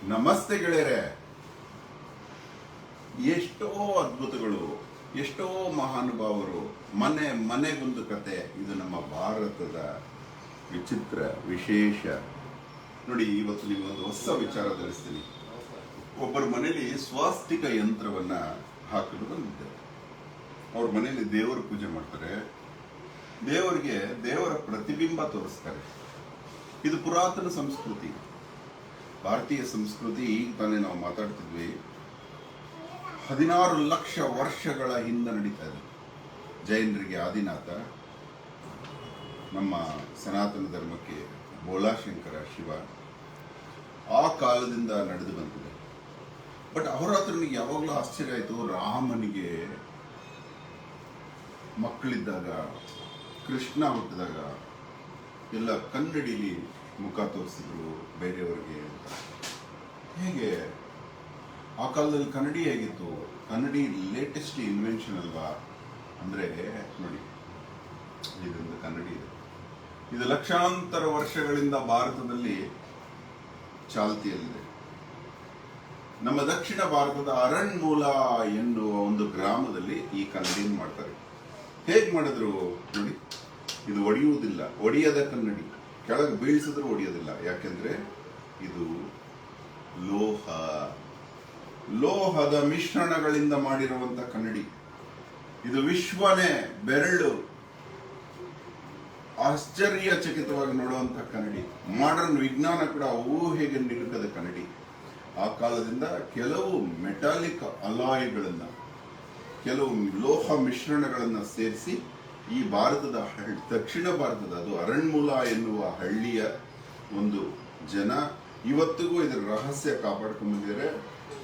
ನಮಸ್ತೆ ಗೆಳೆಯರೆ. ಎಷ್ಟೋ ಅದ್ಭುತಗಳು, ಎಷ್ಟೋ ಮಹಾನುಭಾವರು, ಮನೆಗೊಂದು ಕತೆ. ಇದು ನಮ್ಮ ಭಾರತದ ವಿಚಿತ್ರ ವಿಶೇಷ. ನೋಡಿ, ಇವತ್ತು ನಿಮಗೊಂದು ಹೊಸ ವಿಚಾರ ತಿಳಿಸ್ತೀನಿ. ಒಬ್ಬರ ಮನೆಯಲ್ಲಿ ಸ್ವಾಸ್ತಿಕ ಯಂತ್ರವನ್ನ ಹಾಕಲು ಬಂದಿದ್ದಾರೆ. ಅವ್ರ ಮನೆಯಲ್ಲಿ ದೇವರ ಪೂಜೆ ಮಾಡ್ತಾರೆ, ದೇವರಿಗೆ ದೇವರ ಪ್ರತಿಬಿಂಬ ತೋರಿಸ್ತಾರೆ. ಇದು ಪುರಾತನ ಸಂಸ್ಕೃತಿ, ಭಾರತೀಯ ಸಂಸ್ಕೃತಿ. ಈಗ ತಾನೇ ನಾವು ಮಾತಾಡ್ತಿದ್ವಿ, 16 ಲಕ್ಷ ವರ್ಷಗಳ ಹಿಂದೆ ನಡೀತಾ ಇದೆ. ಜೈನರಿಗೆ ಆದಿನಾಥ, ನಮ್ಮ ಸನಾತನ ಧರ್ಮಕ್ಕೆ ಬೋಲಾಶಂಕರ ಶಿವ, ಆ ಕಾಲದಿಂದ ನಡೆದು ಬಂದಿದೆ. ಬಟ್ ಅಹೋರಾತ್ರನಿಗೆ ಯಾವಾಗಲೂ ಆಶ್ಚರ್ಯ ಆಯಿತು. ರಾಮನಿಗೆ ಮಕ್ಕಳಿದ್ದಾಗ, ಕೃಷ್ಣ ಹುಟ್ಟಿದಾಗ ಎಲ್ಲ ಕನ್ನಡಿಲಿ ಮುಖ ತೋರಿಸಿದ್ರು ಬೇರೆಯವರಿಗೆ ಅಂತ. ಹೇಗೆ ಆ ಕಾಲದಲ್ಲಿ ಕನ್ನಡಿ ಹೇಗಿತ್ತು? ಕನ್ನಡಿ ಲೇಟೆಸ್ಟ್ ಇನ್ವೆನ್ಷನ್ ಅಲ್ವಾ? ಅಂದರೆ ನೋಡಿ, ಇದೊಂದು ಕನ್ನಡಿ ಇದೆ. ಇದು ಲಕ್ಷಾಂತರ ವರ್ಷಗಳಿಂದ ಭಾರತದಲ್ಲಿ ಚಾಲ್ತಿಯಲ್ಲಿದೆ. ನಮ್ಮ ದಕ್ಷಿಣ ಭಾರತದ ಅರಣ್ಮೂಲ ಎನ್ನುವ ಒಂದು ಗ್ರಾಮದಲ್ಲಿ ಈ ಕನ್ನಡಿಯನ್ನು ಮಾಡ್ತಾರೆ. ಹೇಗೆ ಮಾಡಿದ್ರು ನೋಡಿ, ಇದು ಒಡೆಯುವುದಿಲ್ಲ, ಒಡೆಯದ ಕನ್ನಡಿ. ಕೆಳಗೆ ಬೀಳಿಸಿದ್ರು ಒಡೆಯೋದಿಲ್ಲ. ಯಾಕೆಂದ್ರೆ ಇದು ಲೋಹದ ಮಿಶ್ರಣಗಳಿಂದ ಮಾಡಿರುವಂತ ಕನ್ನಡಿ. ಇದು ವಿಶ್ವನೇ ಬೆರಳು ಆಶ್ಚರ್ಯಚಕಿತವಾಗಿ ನೋಡುವಂತ ಕನ್ನಡಿ. ಮಾಡರ್ನ್ ವಿಜ್ಞಾನ ಕೂಡ ಊಹೆಗೆ ನಿಲುಕದ ಕನ್ನಡಿ. ಆ ಕಾಲದಿಂದ ಕೆಲವು ಮೆಟಾಲಿಕ್ ಅಲಾಯ್ಗಳನ್ನ, ಕೆಲವು ಲೋಹ ಮಿಶ್ರಣಗಳನ್ನ ಸೇರಿಸಿ ಈ ಭಾರತದ ದಕ್ಷಿಣ ಭಾರತದ, ಅದು ಅರಣ್ಮೂಲ ಎನ್ನುವ ಹಳ್ಳಿಯ ಒಂದು ಜನ ಇವತ್ತಿಗೂ ಇದರ ರಹಸ್ಯ ಕಾಪಾಡ್ಕೊಂಡು ಬಂದಿದ್ದಾರೆ.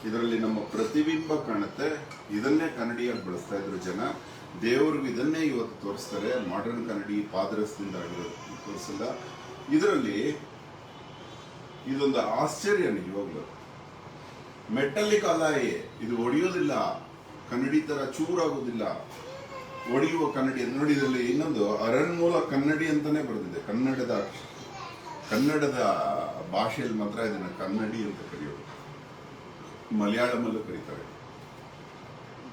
ಇದರಲ್ಲಿ ನಮ್ಮ ಪ್ರತಿಬಿಂಬ ಕಾಣುತ್ತೆ. ಇದನ್ನೇ ಕನ್ನಡಿಯಾಗಿ ಬಳಸ್ತಾ ಇದ್ರು ಜನ. ದೇವ್ರಿಗೂ ಇದನ್ನೇ ಇವತ್ತು ತೋರಿಸ್ತಾರೆ. ಮಾಡರ್ನ್ ಕನ್ನಡಿ ಪಾದರಸದಿಂದ ಆಗಿರೋದು ತೋರಿಸಲ್ಲ. ಇದರಲ್ಲಿ ಇದೊಂದು ಆಶ್ಚರ್ಯ ನಿಜವಾಗ್ಲು. ಮೆಟಲಿಕ್ ಅಲಾಯ್, ಇದು ಒಡೆಯೋದಿಲ್ಲ, ಕನ್ನಡಿ ತರ ಚೂರಾಗೋದಿಲ್ಲ, ಒಡೆಯುವ ಕನ್ನಡಿ. ನೋಡಿ, ಇದರಲ್ಲಿ ಇನ್ನೊಂದು ಅರಣ್ಮೂಲ ಕನ್ನಡಿ ಅಂತಾನೆ ಬರೆದಿದೆ. ಕನ್ನಡದ ಭಾಷೆಯಲ್ಲಿ ಮಾತ್ರ ಇದನ್ನ ಕನ್ನಡಿ ಅಂತ ಕರೆಯೋದು. ಮಲಯಾಳಮಲ್ಲೂ ಕರೀತಾರೆ.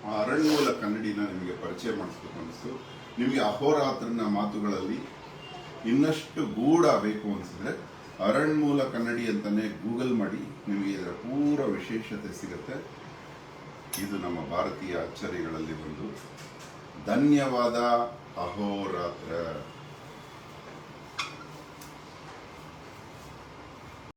ಆ ಅರಣ್ಮೂಲ ಕನ್ನಡಿನ ನಿಮಗೆ ಪರಿಚಯ ಮಾಡಿಸ್ಬೇಕು ಅನಿಸ್ತು. ನಿಮಗೆ ಅಹೋರಾತ್ರನ ಮಾತುಗಳಲ್ಲಿ ಇನ್ನಷ್ಟು ಗೂಢ ಬೇಕು ಅನಿಸಿದ್ರೆ ಅರಣ್ಮೂಲ ಕನ್ನಡಿ ಅಂತಾನೆ ಗೂಗಲ್ ಮಾಡಿ, ನಿಮಗೆ ಇದರ ಪೂರ ವಿಶೇಷತೆ ಸಿಗುತ್ತೆ. ಇದು ನಮ್ಮ ಭಾರತೀಯ ಅಚ್ಚರಿಗಳಲ್ಲಿ ಒಂದು. ಧನ್ಯವಾದ. ಅಹೋರಾತ್ರ.